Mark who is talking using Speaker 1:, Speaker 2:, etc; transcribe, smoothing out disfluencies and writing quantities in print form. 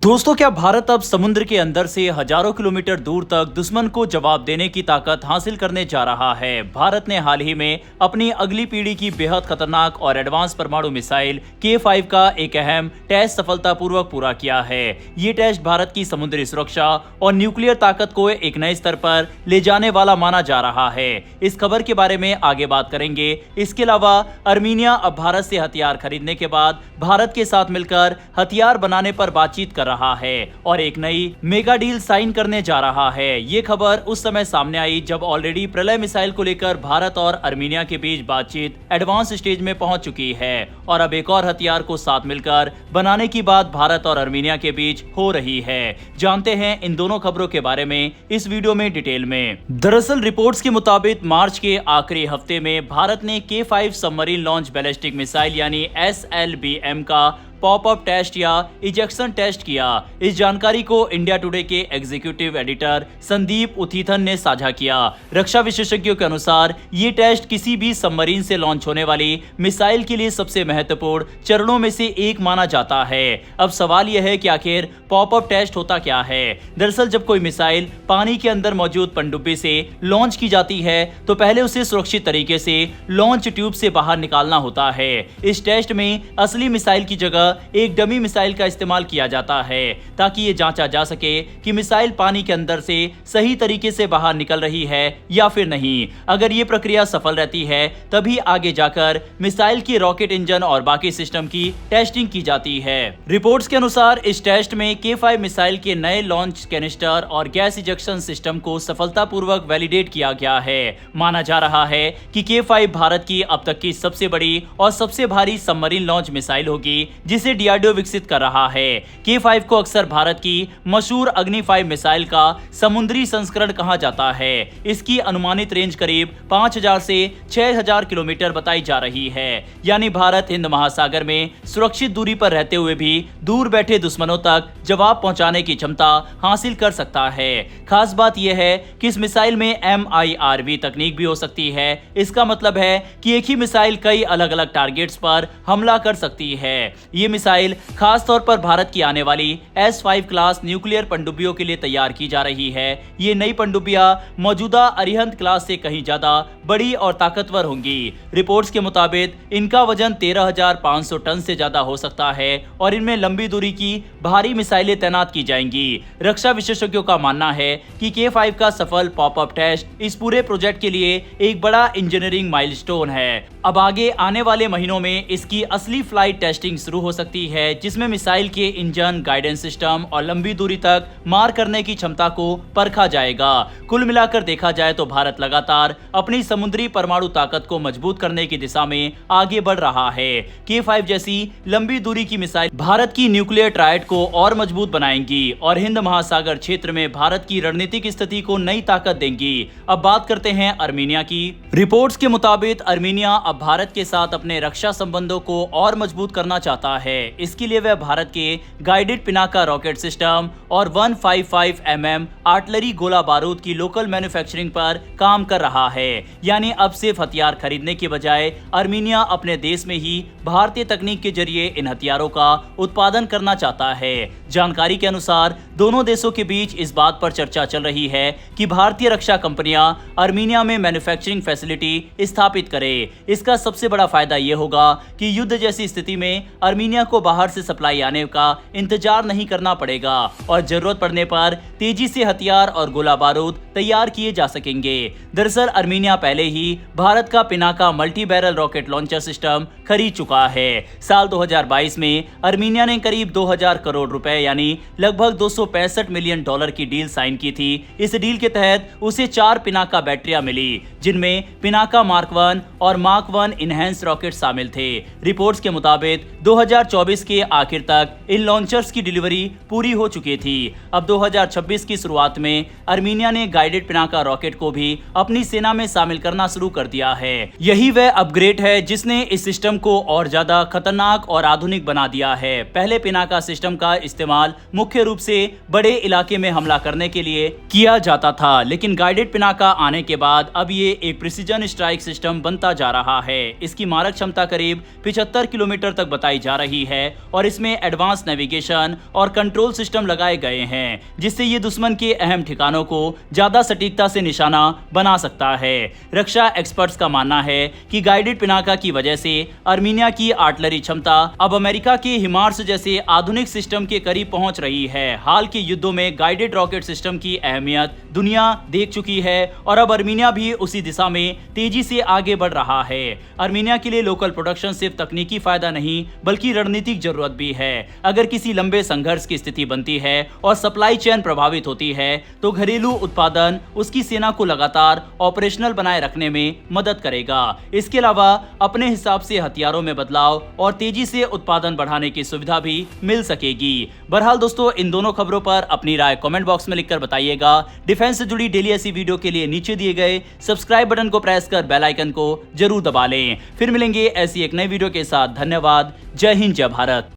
Speaker 1: दोस्तों, क्या भारत अब समुद्र के अंदर से हजारों किलोमीटर दूर तक दुश्मन को जवाब देने की ताकत हासिल करने जा रहा है। भारत ने हाल ही में अपनी अगली पीढ़ी की बेहद खतरनाक और एडवांस परमाणु मिसाइल K5 का एक अहम टेस्ट सफलतापूर्वक पूरा किया है। ये टेस्ट भारत की समुद्री सुरक्षा और न्यूक्लियर ताकत को एक नए स्तर पर ले जाने वाला माना जा रहा है। इस खबर के बारे में आगे बात करेंगे। इसके अलावा अर्मीनिया अब भारत से हथियार खरीदने के बाद भारत के साथ मिलकर हथियार बनाने पर बातचीत कर रहा है और एक नई मेगा डील साइन करने जा रहा है। ये खबर उस समय सामने आई जब ऑलरेडी प्रलय मिसाइल को लेकर भारत और अर्मीनिया के बीच बातचीत एडवांस स्टेज में पहुंच चुकी है और अब एक और हथियार को साथ मिलकर बनाने की बात भारत और अर्मीनिया के बीच हो रही है। जानते हैं इन दोनों खबरों के बारे में इस वीडियो में डिटेल में। दरअसल रिपोर्ट्स के मुताबिक मार्च के आखिरी हफ्ते में भारत ने K5 submarine launch ballistic missile यानी SLBM का पॉपअप टेस्ट या इजेक्शन टेस्ट किया। इस जानकारी को इंडिया टुडे के एग्जीक्यूटिव एडिटर संदीप उथिथन ने साझा किया। रक्षा विशेषज्ञों के अनुसार ये टेस्ट किसी भी सबमरीन से लॉन्च होने वाली मिसाइल के लिए सबसे महत्वपूर्ण चरणों में से एक माना जाता है। अब सवाल यह है कि आखिर पॉपअप टेस्ट होता क्या है। दरअसल जब कोई मिसाइल पानी के अंदर मौजूद पनडुब्बी से लॉन्च की जाती है तो पहले उसे सुरक्षित तरीके से लॉन्च ट्यूब से बाहर निकालना होता है। इस टेस्ट में असली मिसाइल की जगह एक डमी मिसाइल का इस्तेमाल किया जाता है ताकि ये जांचा जा सके कि मिसाइल पानी के अंदर से सही तरीके से बाहर निकल रही है या फिर नहीं। अगर ये प्रक्रिया सफल रहती है तभी आगे जाकर मिसाइल की रॉकेट इंजन और बाकी सिस्टम की टेस्टिंग की जाती है। रिपोर्ट्स के अनुसार इस टेस्ट में K5 मिसाइल के नए लॉन्च कैनिस्टर और गैस इजेक्शन सिस्टम को सफलतापूर्वक वैलिडेट किया गया है। माना जा रहा है कि K5 भारत की अब तक की सबसे बड़ी और सबसे भारी सबमरीन लॉन्च मिसाइल होगी जिसे DRDO विकसित कर रहा है। K5 को अक्सर भारत की मशहूर अग्नि 5 मिसाइल का समुद्री संस्करण कहा जाता है। इसकी अनुमानित रेंज करीब 5000 से 6000 किलोमीटर बताई जा रही है, यानी भारत हिंद महासागर में सुरक्षित दूरी पर रहते हुए भी दूर बैठे दुश्मनों तक जवाब पहुंचाने की क्षमता हासिल कर सकता है। खास बात यह है कि इस मिसाइल में MIRV तकनीक भी हो सकती है। इसका मतलब है कि एक ही मिसाइल कई अलग अलग टारगेट्स पर हमला कर सकती है। ये मिसाइल खास तौर पर भारत की आने वाली S5 क्लास न्यूक्लियर पनडुब्बियों के लिए तैयार की जा रही है। ये नई पनडुब्बियां मौजूदा अरिहंत क्लास से कहीं ज्यादा बड़ी और ताकतवर होंगी। रिपोर्ट्स के मुताबिक इनका वजन 13,500 टन से ज्यादा हो सकता है और इनमें लंबी दूरी की भारी मिसाइलें तैनात की जाएंगी। रक्षा विशेषज्ञों का मानना है कि K5 का सफल पॉपअप टेस्ट इस पूरे प्रोजेक्ट के लिए एक बड़ा इंजीनियरिंग माइलस्टोन है। अब आगे आने वाले महीनों में इसकी असली फ्लाइट टेस्टिंग शुरू हो सकती है, जिसमें मिसाइल के इंजन, गाइडेंस सिस्टम और लंबी दूरी तक मार करने की क्षमता को परखा जाएगा। कुल मिलाकर देखा जाए तो भारत लगातार अपनी समुद्री परमाणु ताकत को मजबूत करने की दिशा में आगे बढ़ रहा है। K5 जैसी लंबी दूरी की मिसाइल भारत की न्यूक्लियर ट्रायड को और मजबूत बनाएंगी और हिंद महासागर क्षेत्र में भारत की रणनीतिक स्थिति को नई ताकत देंगी। अब बात करते हैं अर्मीनिया की। रिपोर्ट्स के मुताबिक अर्मीनिया अब भारत के साथ अपने रक्षा संबंधों को और मजबूत करना चाहता है। इसके लिए वह भारत के गाइडेड पिनाका रॉकेट सिस्टम और 155 mm आर्टिलरी गोला बारूद की लोकल मैन्युफैक्चरिंग पर काम कर रहा है। यानी अब सिर्फ हथियार खरीदने के बजाय अर्मीनिया अपने देश में ही भारतीय तकनीक के जरिए इन हथियारों का उत्पादन करना चाहता है। जानकारी के अनुसार दोनों देशों के बीच इस बात पर चर्चा चल रही है कि भारतीय रक्षा कंपनियां अर्मीनिया में मैन्युफैक्चरिंग फैसिलिटी स्थापित करें। इसका सबसे बड़ा फायदा यह होगा कि युद्ध जैसी स्थिति में अर्मीनिया को बाहर से सप्लाई आने का इंतजार नहीं करना पड़ेगा और जरूरत पड़ने पर तेजी से हथियार और गोला बारूद तैयार किए जा सकेंगे। दरअसल अर्मीनिया पहले ही भारत का Pinaka multi barrel rocket launcher system खरीद चुका है। साल 2022 में अर्मीनिया ने करीब 2000 करोड़ रुपए यानी लगभग $265 मिलियन की डील साइन की थी। इस डील के तहत उसे 4 पिनाका बैटरियां मिली, जिनमें पिनाका मार्क 1 और मार्क 1 इनहैंस रॉकेट शामिल थे। रिपोर्ट्स के मुताबिक 2024 के आखिर तक इन लॉन्चर्स की डिलीवरी पूरी हो चुकी थी। अब 2026 की शुरुआत में अर्मीनिया ने गाइडेड पिनाका रॉकेट को भी अपनी सेना में शामिल करना शुरू कर दिया है। यही वह अपग्रेड है जिसने इस सिस्टम को और ज्यादा खतरनाक और आधुनिक बना दिया है। पहले पिनाका सिस्टम का इस्तेमाल मुख्य रूप से बड़े इलाके में हमला करने के लिए किया जाता था, लेकिन गाइडेड पिनाका आने के बाद अब ये एक प्रिसीजन स्ट्राइक सिस्टम बनता जा रहा है। इसकी मारक क्षमता करीब 75 किलोमीटर तक बताई जा रही रही है और इसमें एडवांस नेविगेशन और कंट्रोल सिस्टम लगाए गए हैं, जिससे ये दुश्मन के अहम ठिकानों को ज्यादा सटीकता से निशाना बना सकता है। रक्षा एक्सपर्ट्स का मानना है कि गाइडेड पिनाका की वजह से आर्मीनिया की आर्टिलरी क्षमता अब अमेरिका के हिमार्स जैसे आधुनिक सिस्टम के करीब पहुंच रही है। हाल के युद्धों में गाइडेड रॉकेट सिस्टम की अहमियत दुनिया देख चुकी है और अब आर्मीनिया भी उसी दिशा में तेजी से आगे बढ़ रहा है। आर्मीनिया के लिए लोकल प्रोडक्शन सिर्फ तकनीकी फायदा नहीं बल्कि रणनीतिक जरूरत भी है। अगर किसी लंबे संघर्ष की स्थिति बनती है और सप्लाई चेन प्रभावित होती है तो घरेलू उत्पादन उसकी सेना को लगातार ऑपरेशनल बनाए रखने में मदद करेगा। इसके अलावा अपने हिसाब से हथियारों में बदलाव और तेजी से उत्पादन बढ़ाने की सुविधा भी मिल सकेगी। बहरहाल दोस्तों, इन दोनों खबरों पर अपनी राय कमेंट बॉक्स में लिखकर बताइएगा। डिफेंस से जुड़ी डेली ऐसी वीडियो के लिए नीचे दिए गए सब्सक्राइब बटन को प्रेस कर बेल आइकन को जरूर दबा लें। फिर मिलेंगे ऐसी एक नई वीडियो के साथ। धन्यवाद। जय हिंद, जय भारत।